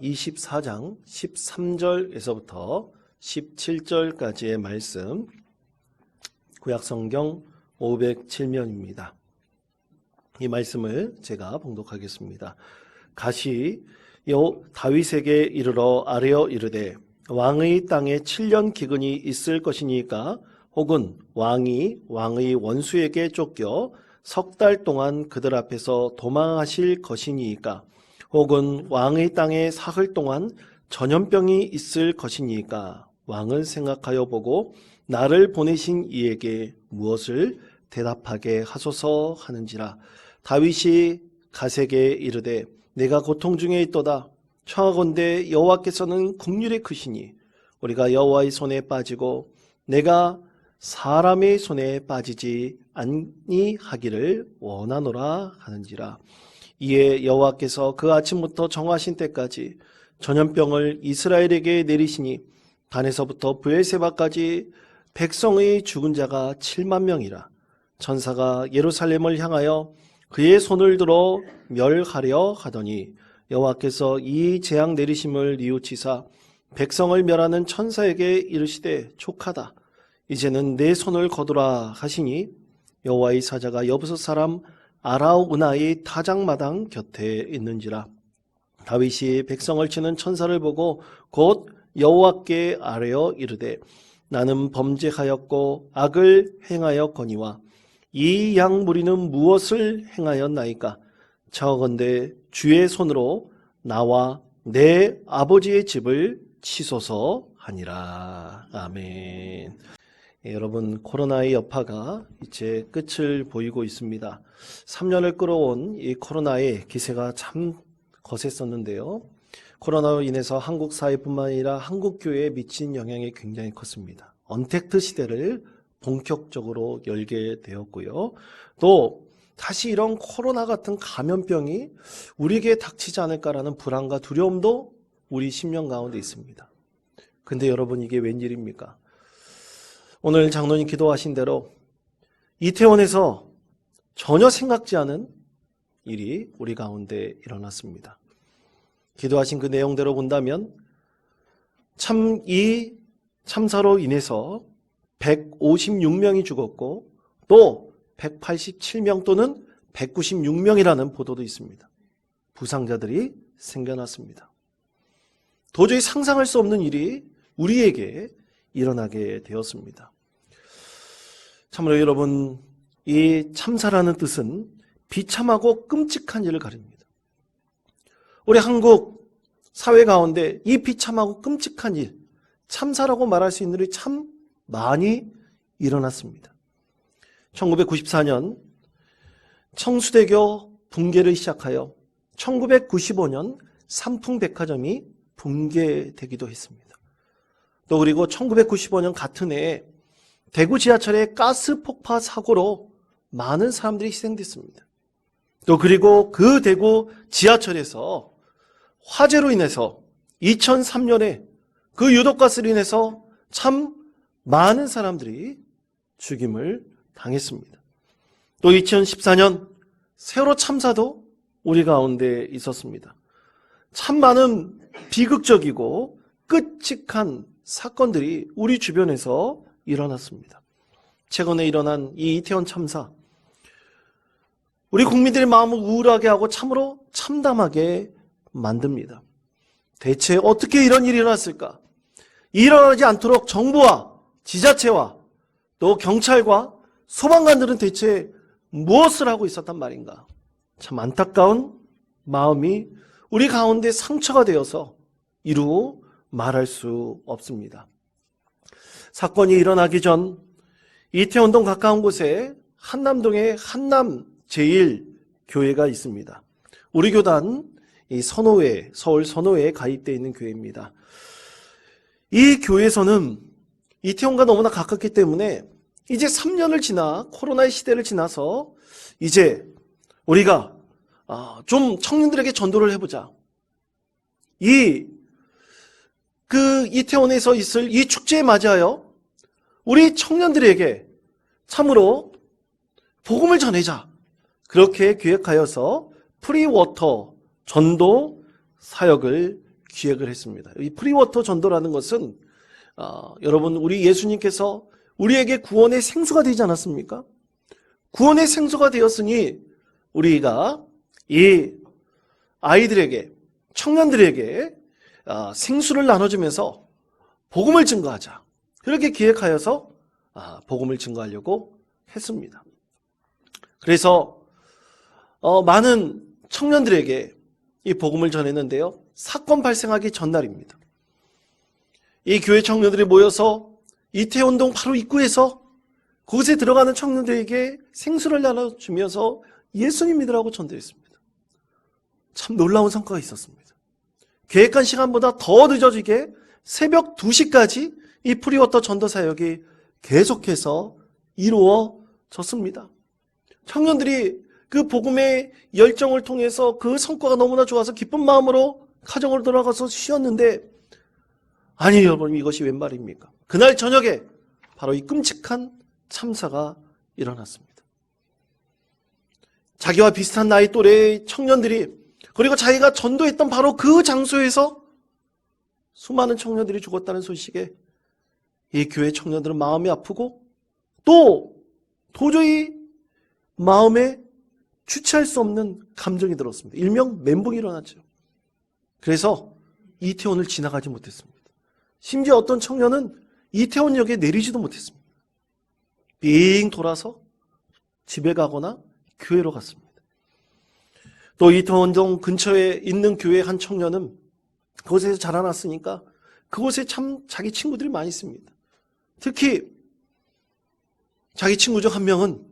24장 13절에서부터 17절까지의 말씀, 구약성경 507면입니다. 이 말씀을 제가 봉독하겠습니다. 가시 다윗에게 이르러 아뢰어 이르되 왕의 땅에 7년 기근이 있을 것이니까 혹은 왕이 왕의 원수에게 쫓겨 석 달 동안 그들 앞에서 도망하실 것이니까 혹은 왕의 땅에 사흘 동안 전염병이 있을 것이니까 왕은 생각하여 보고 나를 보내신 이에게 무엇을 대답하게 하소서 하는지라. 다윗이 갓에게 이르되 내가 고통 중에 있도다. 청하건대 여호와께서는 긍휼이 크시니 우리가 여호와의 손에 빠지고 내가 사람의 손에 빠지지 아니하기를 원하노라 하는지라. 이에 여호와께서 그 아침부터 정하신 때까지 전염병을 이스라엘에게 내리시니 단에서부터 브엘세바까지 백성의 죽은 자가 7만 명이라. 천사가 예루살렘을 향하여 그의 손을 들어 멸하려 하더니 여호와께서 이 재앙 내리심을 뉘우치사 백성을 멸하는 천사에게 이르시되 족하다. 이제는 내 손을 거두라 하시니 여호와의 사자가 여부스 사람 아라우나의 타작마당 곁에 있는지라. 다윗이 백성을 치는 천사를 보고 곧 여호와께 아뢰어 이르되 나는 범죄하였고 악을 행하였거니와 이 양 무리는 무엇을 행하였나이까? 청하건대 주의 손으로 나와 내 아버지의 집을 치소서 하니라. 아멘. 여러분, 코로나의 여파가 이제 끝을 보이고 있습니다. 3년을 끌어온 이 코로나의 기세가 참 거셌었는데요. 코로나로 인해서 한국 사회뿐만 아니라 한국 교회에 미친 영향이 굉장히 컸습니다. 언택트 시대를 본격적으로 열게 되었고요. 또 다시 이런 코로나 같은 감염병이 우리에게 닥치지 않을까라는 불안과 두려움도 우리 심령 가운데 있습니다. 근데 여러분, 이게 웬일입니까? 오늘 장로님 기도하신 대로 이태원에서 전혀 생각지 않은 일이 우리 가운데 일어났습니다. 기도하신 그 내용대로 본다면 참 이 참사로 인해서 156명이 죽었고 또 187명 또는 196명이라는 보도도 있습니다. 부상자들이 생겨났습니다. 도저히 상상할 수 없는 일이 우리에게 일어나게 되었습니다. 참으로 여러분, 이 참사라는 뜻은 비참하고 끔찍한 일을 가립니다. 우리 한국 사회 가운데 이 비참하고 끔찍한 일, 참사라고 말할 수 있는 일이 참 많이 일어났습니다. 1994년 청수대교 붕괴를 시작하여 1995년 삼풍백화점이 붕괴되기도 했습니다. 또 그리고 1995년 같은 해에 대구 지하철의 가스 폭파 사고로 많은 사람들이 희생됐습니다. 또 그리고 그 대구 지하철에서 화재로 인해서 2003년에 그 유독가스로 인해서 참 많은 사람들이 죽임을 당했습니다. 또 2014년 세월호 참사도 우리 가운데 있었습니다. 참 많은 비극적이고 끔찍한 사건들이 우리 주변에서 일어났습니다. 최근에 일어난 이 이태원 참사, 우리 국민들의 마음을 우울하게 하고 참으로 참담하게 만듭니다. 대체 어떻게 이런 일이 일어났을까? 일어나지 않도록 정부와 지자체와 또 경찰과 소방관들은 대체 무엇을 하고 있었단 말인가? 참 안타까운 마음이 우리 가운데 상처가 되어서 이루 말할 수 없습니다. 사건이 일어나기 전 이태원동 가까운 곳에 한남동에 한남제일교회가 있습니다. 우리 교단 이 선호회, 서울 선호회에 가입되어 있는 교회입니다. 이 교회에서는 이태원과 너무나 가깝기 때문에 이제 3년을 지나 코로나의 시대를 지나서 이제 우리가 좀 청년들에게 전도를 해보자. 이태원에서 있을 이 축제에 맞이하여 우리 청년들에게 참으로 복음을 전하자. 그렇게 기획하여서 프리워터 전도 사역을 기획을 했습니다. 이 프리워터 전도라는 것은 여러분 우리 예수님께서 우리에게 구원의 생수가 되지 않았습니까? 구원의 생수가 되었으니 우리가 이 아이들에게 청년들에게 생수를 나눠주면서 복음을 증거하자. 그렇게 기획하여서 복음을 증거하려고 했습니다. 그래서 많은 청년들에게 이 복음을 전했는데요. 사건 발생하기 전날입니다. 이 교회 청년들이 모여서 이태원동 바로 입구에서 그곳에 들어가는 청년들에게 생수를 나눠주면서 예수님 믿으라고 전도했습니다. 참 놀라운 성과가 있었습니다. 계획한 시간보다 더 늦어지게 새벽 2시까지 이 프리워터 전도 사역이 계속해서 이루어졌습니다. 청년들이 그 복음의 열정을 통해서 그 성과가 너무나 좋아서 기쁜 마음으로 가정으로 돌아가서 쉬었는데, 아니 여러분, 이것이 웬 말입니까? 그날 저녁에 바로 이 끔찍한 참사가 일어났습니다. 자기와 비슷한 나이 또래의 청년들이, 그리고 자기가 전도했던 바로 그 장소에서 수많은 청년들이 죽었다는 소식에 이 교회 청년들은 마음이 아프고 또 도저히 마음에 주체할 수 없는 감정이 들었습니다. 일명 멘붕이 일어났죠. 그래서 이태원을 지나가지 못했습니다. 심지어 어떤 청년은 이태원역에 내리지도 못했습니다. 빙 돌아서 집에 가거나 교회로 갔습니다. 또 이태원동 근처에 있는 교회 한 청년은 그곳에서 자라났으니까 그곳에 참 자기 친구들이 많이 있습니다. 특히 자기 친구 중 한 명은,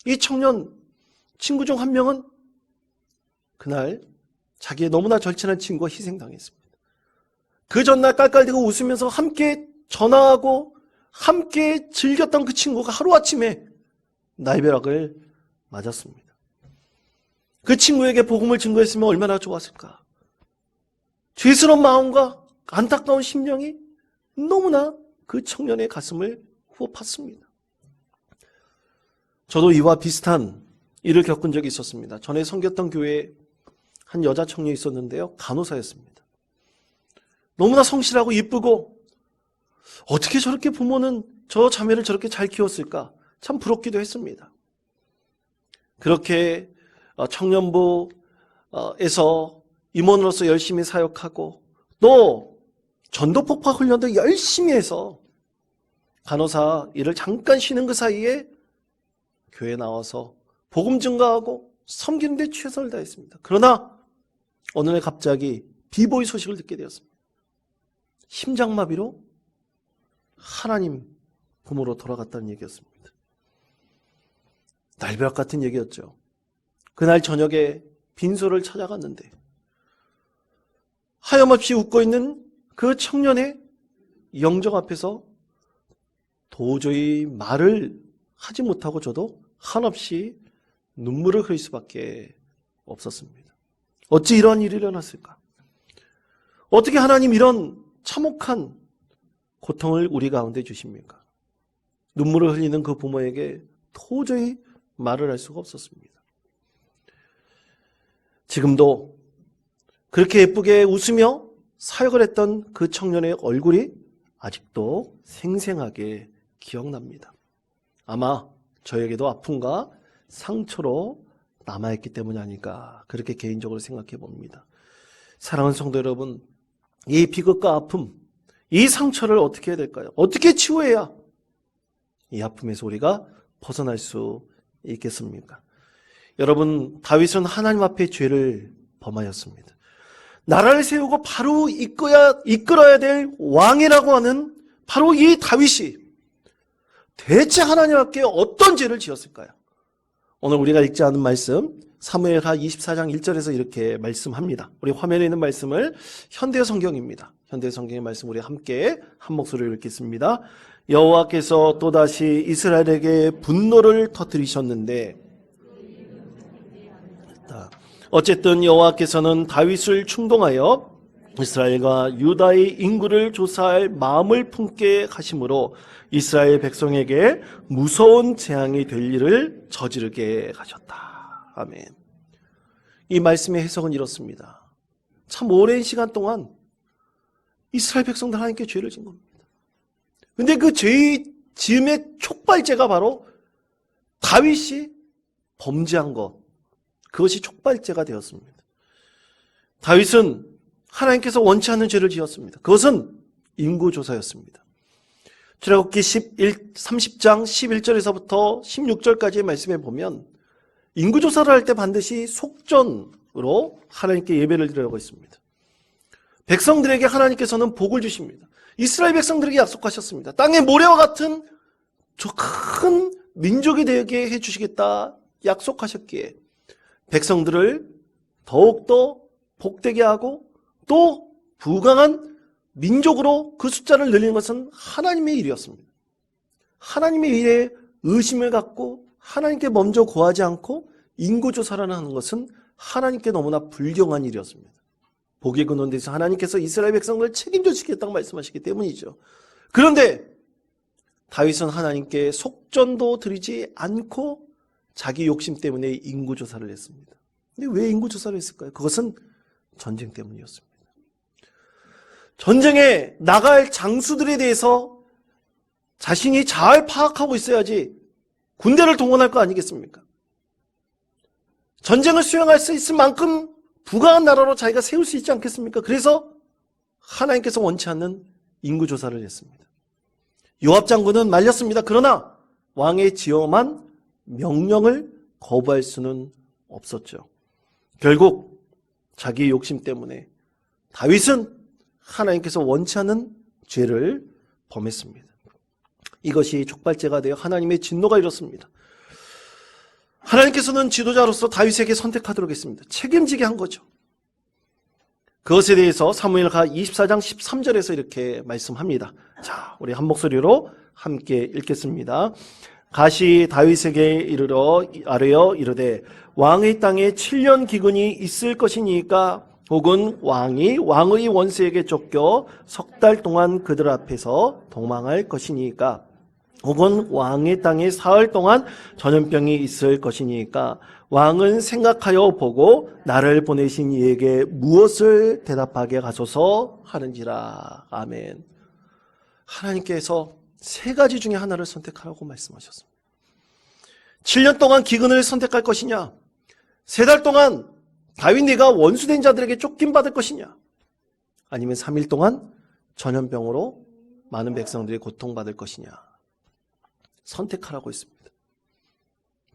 이 청년 친구 중 한 명은 그날 자기의 너무나 절친한 친구가 희생당했습니다. 그 전날 깔깔대고 웃으면서 함께 전화하고 함께 즐겼던 그 친구가 하루아침에 날벼락을 맞았습니다. 그 친구에게 복음을 증거했으면 얼마나 좋았을까. 죄스러운 마음과 안타까운 심령이 너무나 그 청년의 가슴을 후벼팠습니다. 저도 이와 비슷한 일을 겪은 적이 있었습니다. 전에 섬겼던 교회에 한 여자 청년이 있었는데요. 간호사였습니다. 너무나 성실하고 이쁘고 어떻게 저렇게 부모는 저 자매를 저렇게 잘 키웠을까? 참 부럽기도 했습니다. 그렇게 청년부에서 임원으로서 열심히 사역하고 또 전도폭파 훈련도 열심히 해서 간호사 일을 잠깐 쉬는 그 사이에 교회에 나와서 복음 증거하고 섬기는 데 최선을 다했습니다. 그러나 어느 날 갑자기 비보이 소식을 듣게 되었습니다. 심장마비로 하나님 품으로 돌아갔다는 얘기였습니다. 날벼락 같은 얘기였죠. 그날 저녁에 빈소를 찾아갔는데 하염없이 웃고 있는 그 청년의 영정 앞에서 도저히 말을 하지 못하고 저도 한없이 눈물을 흘릴 수밖에 없었습니다. 어찌 이런 일이 일어났을까? 어떻게 하나님 이런 참혹한 고통을 우리 가운데 주십니까? 눈물을 흘리는 그 부모에게 도저히 말을 할 수가 없었습니다. 지금도 그렇게 예쁘게 웃으며 사역을 했던 그 청년의 얼굴이 아직도 생생하게 기억납니다. 아마 저에게도 아픔과 상처로 남아있기 때문이 아닐까, 그렇게 개인적으로 생각해 봅니다. 사랑하는 성도 여러분, 이 비극과 아픔, 이 상처를 어떻게 해야 될까요? 어떻게 치유해야 이 아픔에서 우리가 벗어날 수 있겠습니까? 여러분, 다윗은 하나님 앞에 죄를 범하였습니다. 나라를 세우고 바로 이끌어야 될 왕이라고 하는 바로 이 다윗이 대체 하나님 앞에 어떤 죄를 지었을까요? 오늘 우리가 읽지 않은 말씀 사무엘하 24장 1절에서 이렇게 말씀합니다. 우리 화면에 있는 말씀을 현대 성경입니다. 현대 성경의 말씀 우리 함께 한 목소리로 읽겠습니다. 여호와께서 또다시 이스라엘에게 분노를 터뜨리셨는데, 어쨌든 여호와께서는 다윗을 충동하여 이스라엘과 유다의 인구를 조사할 마음을 품게 하심으로 이스라엘 백성에게 무서운 재앙이 될 일을 저지르게 하셨다. 아멘. 이 말씀의 해석은 이렇습니다. 참 오랜 시간 동안 이스라엘 백성들 하나님께 죄를 진 겁니다. 근데 그 죄의 지음의 촉발제가 바로 다윗이 범죄한 것, 그것이 촉발제가 되었습니다. 다윗은 하나님께서 원치 않는 죄를 지었습니다. 그것은 인구조사였습니다. 출애굽기 30장 11절에서부터 16절까지의 말씀에 보면 인구조사를 할 때 반드시 속전으로 하나님께 예배를 드리라고 했습니다. 백성들에게 하나님께서는 복을 주십니다. 이스라엘 백성들에게 약속하셨습니다. 땅의 모래와 같은 저 큰 민족이 되게 해주시겠다 약속하셨기에 백성들을 더욱더 복되게 하고 또 부강한 민족으로 그 숫자를 늘리는 것은 하나님의 일이었습니다. 하나님의 일에 의심을 갖고 하나님께 먼저 구하지 않고 인구조사를 하는 것은 하나님께 너무나 불경한 일이었습니다. 복의 근원에서 하나님께서 이스라엘 백성을 책임져 주시겠다고 말씀하시기 때문이죠. 그런데 다윗은 하나님께 속전도 드리지 않고 자기 욕심 때문에 인구조사를 했습니다. 근데 왜 인구조사를 했을까요? 그것은 전쟁 때문이었습니다. 전쟁에 나갈 장수들에 대해서 자신이 잘 파악하고 있어야지 군대를 동원할 거 아니겠습니까? 전쟁을 수행할 수 있을 만큼 부강한 나라로 자기가 세울 수 있지 않겠습니까? 그래서 하나님께서 원치 않는 인구조사를 했습니다. 요압 장군은 말렸습니다. 그러나 왕의 지엄한 명령을 거부할 수는 없었죠. 결국 자기의 욕심 때문에 다윗은 하나님께서 원치 않는 죄를 범했습니다. 이것이 촉발제가 되어 하나님의 진노가 일었습니다. 하나님께서는 지도자로서 다윗에게 선택하도록 했습니다. 책임지게 한 거죠. 그것에 대해서 사무엘하 24장 13절에서 이렇게 말씀합니다. 자, 우리 한 목소리로 함께 읽겠습니다. 가시 다윗에게 이르러 아뢰어 이르되 왕의 땅에 7년 기근이 있을 것이니까 혹은 왕이 왕의 원수에게 쫓겨 석 달 동안 그들 앞에서 도망할 것이니까 혹은 왕의 땅에 사흘 동안 전염병이 있을 것이니까 왕은 생각하여 보고 나를 보내신 이에게 무엇을 대답하게 가소서 하는지라. 아멘. 하나님께서 세 가지 중에 하나를 선택하라고 말씀하셨습니다. 7년 동안 기근을 선택할 것이냐, 3달 동안 다윗 네가 원수된 자들에게 쫓김받을 것이냐, 아니면 3일 동안 전염병으로 많은 백성들이 고통받을 것이냐. 선택하라고 했습니다.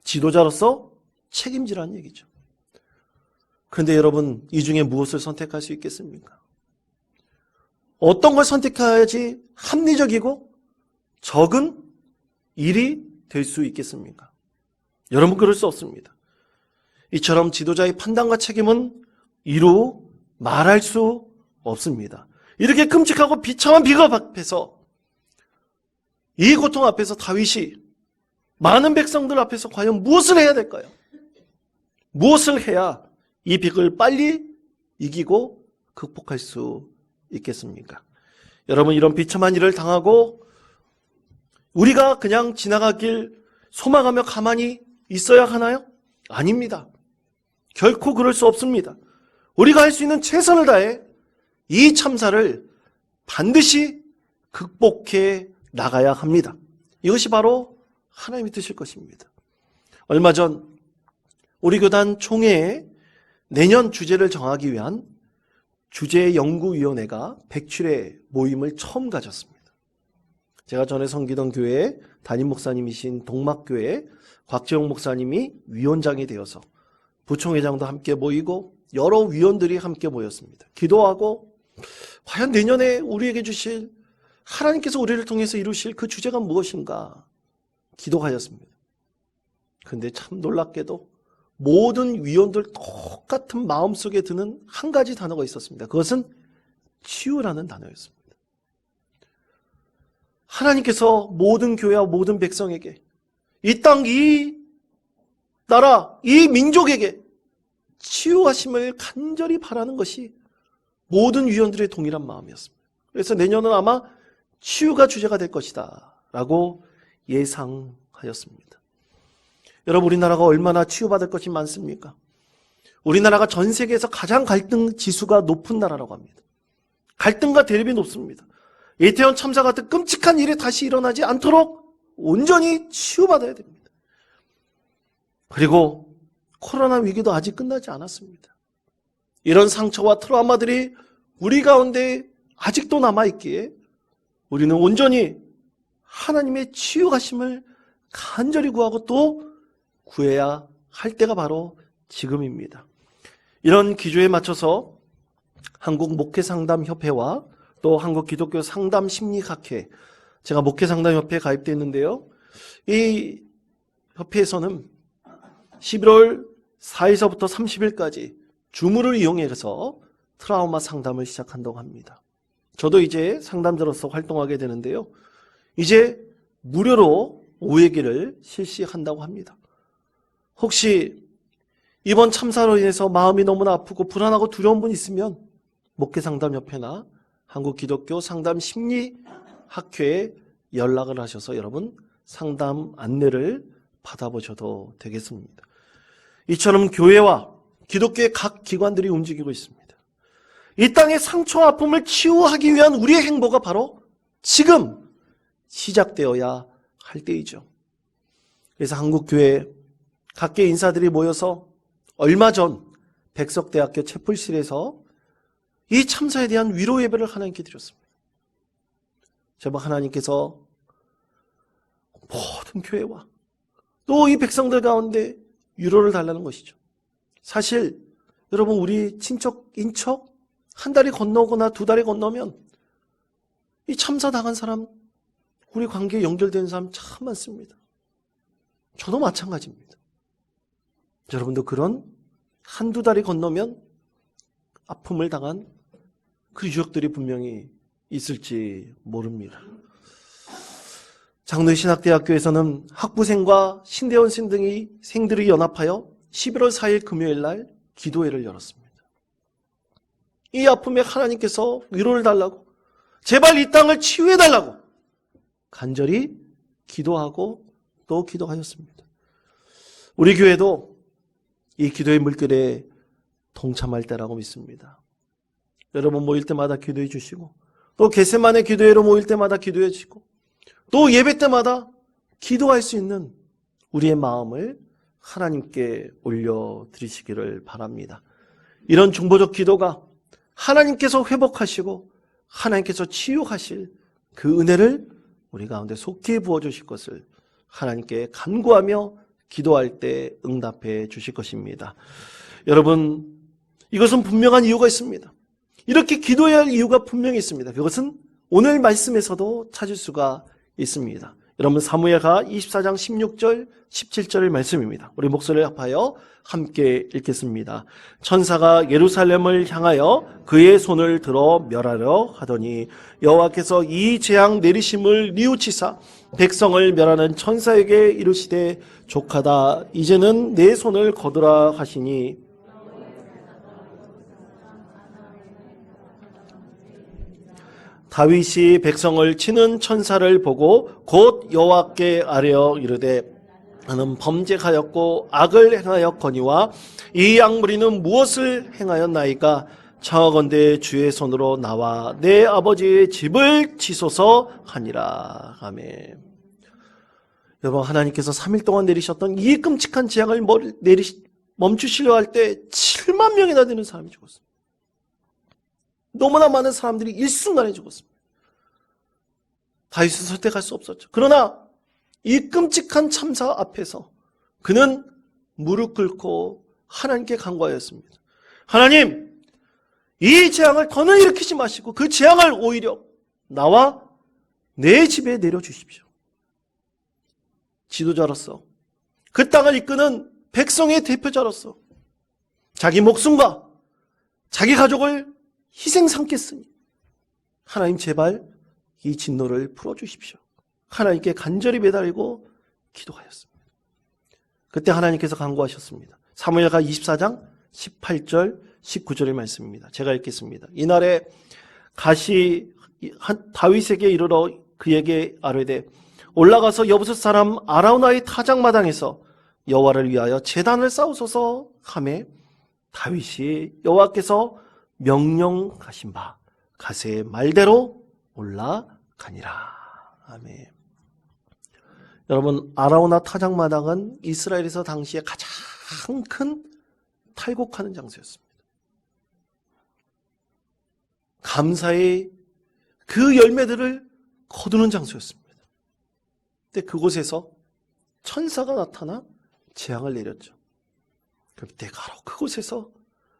지도자로서 책임지라는 얘기죠. 그런데 여러분, 이 중에 무엇을 선택할 수 있겠습니까? 어떤 걸 선택해야지 합리적이고 적은 일이 될 수 있겠습니까? 여러분, 그럴 수 없습니다. 이처럼 지도자의 판단과 책임은 이루 말할 수 없습니다. 이렇게 끔찍하고 비참한 비극 앞에서, 이 고통 앞에서 다윗이 많은 백성들 앞에서 과연 무엇을 해야 될까요? 무엇을 해야 이 비극을 빨리 이기고 극복할 수 있겠습니까? 여러분, 이런 비참한 일을 당하고 우리가 그냥 지나가길 소망하며 가만히 있어야 하나요? 아닙니다. 결코 그럴 수 없습니다. 우리가 할 수 있는 최선을 다해 이 참사를 반드시 극복해 나가야 합니다. 이것이 바로 하나님이 뜻일 것입니다. 얼마 전 우리 교단 총회에 내년 주제를 정하기 위한 주제연구위원회가 백출의 모임을 처음 가졌습니다. 제가 전에 섬기던 교회 담임 목사님이신 동막교회 곽재용 목사님이 위원장이 되어서 부총회장도 함께 모이고 여러 위원들이 함께 모였습니다. 기도하고 과연 내년에 우리에게 주실, 하나님께서 우리를 통해서 이루실 그 주제가 무엇인가 기도하였습니다. 그런데 참 놀랍게도 모든 위원들 똑같은 마음속에 드는 한 가지 단어가 있었습니다. 그것은 치유라는 단어였습니다. 하나님께서 모든 교회와 모든 백성에게, 이 땅, 이 나라, 이 민족에게 치유하심을 간절히 바라는 것이 모든 위원들의 동일한 마음이었습니다. 그래서 내년은 아마 치유가 주제가 될 것이다 라고 예상하였습니다. 여러분, 우리나라가 얼마나 치유받을 것이 많습니까? 우리나라가 전 세계에서 가장 갈등 지수가 높은 나라라고 합니다. 갈등과 대립이 높습니다. 이태원 참사 같은 끔찍한 일이 다시 일어나지 않도록 온전히 치유받아야 됩니다. 그리고 코로나 위기도 아직 끝나지 않았습니다. 이런 상처와 트라우마들이 우리 가운데 아직도 남아있기에 우리는 온전히 하나님의 치유하심을 간절히 구하고 또 구해야 할 때가 바로 지금입니다. 이런 기조에 맞춰서 한국목회상담협회와 또 한국기독교상담심리학회, 제가 목회상담협회에 가입되어 있는데요. 이 협회에서는 11월 4일서부터 30일까지 줌을 이용해서 트라우마 상담을 시작한다고 합니다. 저도 이제 상담자로서 활동하게 되는데요. 이제 무료로 5회기를 실시한다고 합니다. 혹시 이번 참사로 인해서 마음이 너무나 아프고 불안하고 두려운 분 있으면 목회상담협회나 한국기독교상담심리학회에 연락을 하셔서 여러분 상담 안내를 받아보셔도 되겠습니다. 이처럼 교회와 기독교의 각 기관들이 움직이고 있습니다. 이 땅의 상처와 아픔을 치유하기 위한 우리의 행보가 바로 지금 시작되어야 할 때이죠. 그래서 한국교회 각계 인사들이 모여서 얼마 전 백석대학교 채플실에서 이 참사에 대한 위로 예배를 하나님께 드렸습니다. 제발 하나님께서 모든 교회와 또 이 백성들 가운데 위로를 달라는 것이죠. 사실 여러분 우리 친척, 인척 한 달이 건너거나 두 달이 건너면 이 참사 당한 사람, 우리 관계에 연결된 사람 참 많습니다. 저도 마찬가지입니다. 여러분도 그런 한두 달이 건너면 아픔을 당한 그 유적들이 분명히 있을지 모릅니다. 장로신학대학교에서는 학부생과 신대원생 등이 생들이 연합하여 11월 4일 금요일 날 기도회를 열었습니다. 이 아픔에 하나님께서 위로를 달라고, 제발 이 땅을 치유해달라고 간절히 기도하고 또 기도하였습니다. 우리 교회도 이 기도의 물결에 동참할 때라고 믿습니다. 여러분 모일 때마다 기도해 주시고 또 겟세마네 기도회로 모일 때마다 기도해 주시고 또 예배 때마다 기도할 수 있는 우리의 마음을 하나님께 올려드리시기를 바랍니다. 이런 중보적 기도가 하나님께서 회복하시고 하나님께서 치유하실 그 은혜를 우리 가운데 속히 부어주실 것을 하나님께 간구하며 기도할 때 응답해 주실 것입니다. 여러분, 이것은 분명한 이유가 있습니다. 이렇게 기도해야 할 이유가 분명히 있습니다. 그것은 오늘 말씀에서도 찾을 수가 있습니다. 여러분 사무엘하 24장 16절 17절의 말씀입니다. 우리 목소리를 합하여 함께 읽겠습니다. 천사가 예루살렘을 향하여 그의 손을 들어 멸하려 하더니 여호와께서 이 재앙 내리심을 뉘우치사 백성을 멸하는 천사에게 이르시되 족하다 이제는 내 손을 거두라 하시니 다윗이 백성을 치는 천사를 보고 곧 여호와께 아뢰어 이르되 나는 범죄하였고 악을 행하였거니와 이 양무리는 무엇을 행하였나이까 청하건대 주의 손으로 나와 내 아버지의 집을 치소서 하니라. 아멘. 여러분 하나님께서 3일 동안 내리셨던 이 끔찍한 재앙을 멈추시려 할 때 7만 명이나 되는 사람이 죽었습니다. 너무나 많은 사람들이 일순간에 죽었습니다. 다윗을 선택할 수 없었죠. 그러나 이 끔찍한 참사 앞에서 그는 무릎 꿇고 하나님께 간구하였습니다. 하나님, 이 재앙을 더는 일으키지 마시고 그 재앙을 오히려 나와 내 집에 내려주십시오. 지도자로서 그 땅을 이끄는 백성의 대표자로서 자기 목숨과 자기 가족을 희생 삼겠으니 하나님 제발 이 진노를 풀어주십시오. 하나님께 간절히 매달리고 기도하였습니다. 그때 하나님께서 간구하셨습니다. 사무엘하 24장 18절 19절의 말씀입니다. 제가 읽겠습니다. 이날에 갓이 다윗에게 이르러 그에게 아뢰되 올라가서 여부스 사람 아라우나의 타작마당에서 여호와를 위하여 제단을 쌓으소서 하매 다윗이 여호와께서 명령하신 바 가세의 말대로 올라가니라. 아멘. 여러분, 아라우나 타작마당은 이스라엘에서 당시에 가장 큰 탈곡하는 장소였습니다. 감사의 그 열매들을 거두는 장소였습니다. 근데 그곳에서 천사가 나타나 재앙을 내렸죠. 그때 바로 그곳에서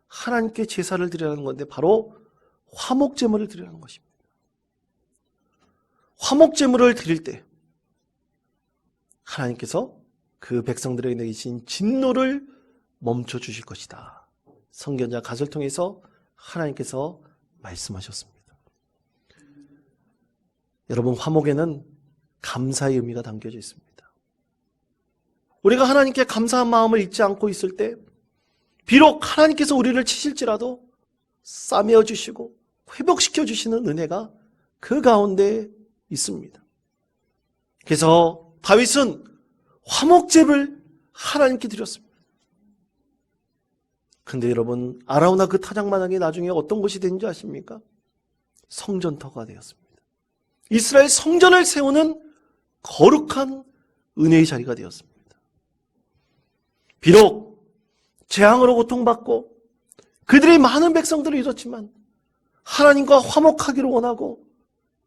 하나님께 제사를 드리라는 건데 바로 화목제물을 드리라는 것입니다. 화목제물을 드릴 때 하나님께서 그 백성들에게 내리신 진노를 멈춰 주실 것이다. 선견자 갓을 통해서 하나님께서 말씀하셨습니다. 여러분, 화목에는 감사의 의미가 담겨져 있습니다. 우리가 하나님께 감사한 마음을 잊지 않고 있을 때 비록 하나님께서 우리를 치실지라도 싸매어 주시고 회복시켜 주시는 은혜가 그 가운데 있습니다. 그래서 다윗은 화목제를 하나님께 드렸습니다. 근데 여러분, 아라우나 그 타작마당이 나중에 어떤 곳이 된지 아십니까? 성전터가 되었습니다. 이스라엘 성전을 세우는 거룩한 은혜의 자리가 되었습니다. 비록 재앙으로 고통받고 그들이 많은 백성들을 잃었지만 하나님과 화목하기를 원하고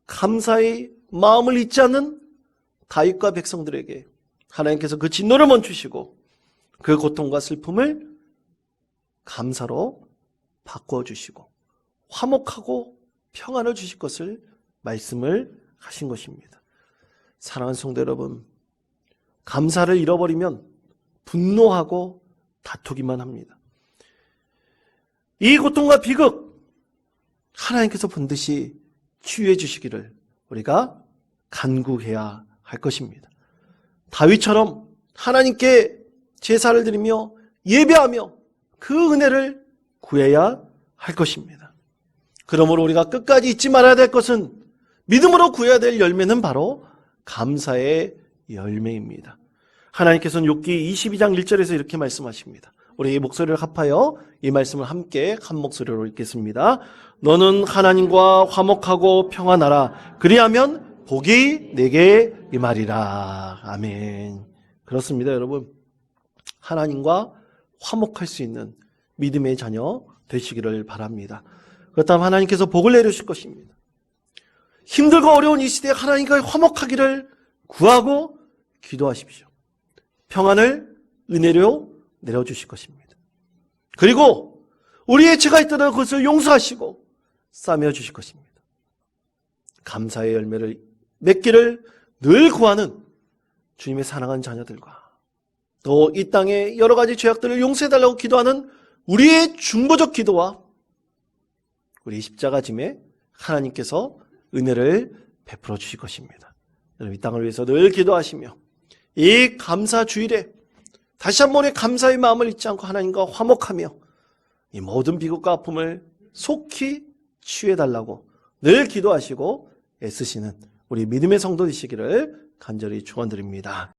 감사의 마음을 잊지 않는 다윗과 백성들에게 하나님께서 그 진노를 멈추시고 그 고통과 슬픔을 감사로 바꿔주시고 화목하고 평안을 주실 것을 말씀을 하신 것입니다. 사랑하는 성도 여러분, 감사를 잃어버리면 분노하고 다투기만 합니다. 이 고통과 비극 하나님께서 반드시 치유해 주시기를 우리가 간구해야 할 것입니다. 다윗처럼 하나님께 제사를 드리며 예배하며 그 은혜를 구해야 할 것입니다. 그러므로 우리가 끝까지 잊지 말아야 될 것은 믿음으로 구해야 될 열매는 바로 감사의 열매입니다. 하나님께서는 욥기 22장 1절에서 이렇게 말씀하십니다. 우리 이 목소리를 합하여 이 말씀을 함께 한 목소리로 읽겠습니다. 너는 하나님과 화목하고 평안하라. 그리하면 복이 내게 임하리라. 아멘. 그렇습니다, 여러분. 하나님과 화목할 수 있는 믿음의 자녀 되시기를 바랍니다. 그렇다면 하나님께서 복을 내려주실 것입니다. 힘들고 어려운 이 시대에 하나님과 화목하기를 구하고 기도하십시오. 평안을 은혜로 내려주실 것입니다. 그리고 우리의 죄가 있다면 그것을 용서하시고 싸매어 주실 것입니다. 감사의 열매를 맺기를 늘 구하는 주님의 사랑하는 자녀들과 또 이 땅의 여러 가지 죄악들을 용서해달라고 기도하는 우리의 중보적 기도와 우리 십자가 짐에 하나님께서 은혜를 베풀어 주실 것입니다. 여러분, 이 땅을 위해서 늘 기도하시며 이 감사 주일에 다시 한 번의 감사의 마음을 잊지 않고 하나님과 화목하며 이 모든 비극과 아픔을 속히 치유해달라고 늘 기도하시고 애쓰시는 우리 믿음의 성도 되시기를 간절히 축원드립니다.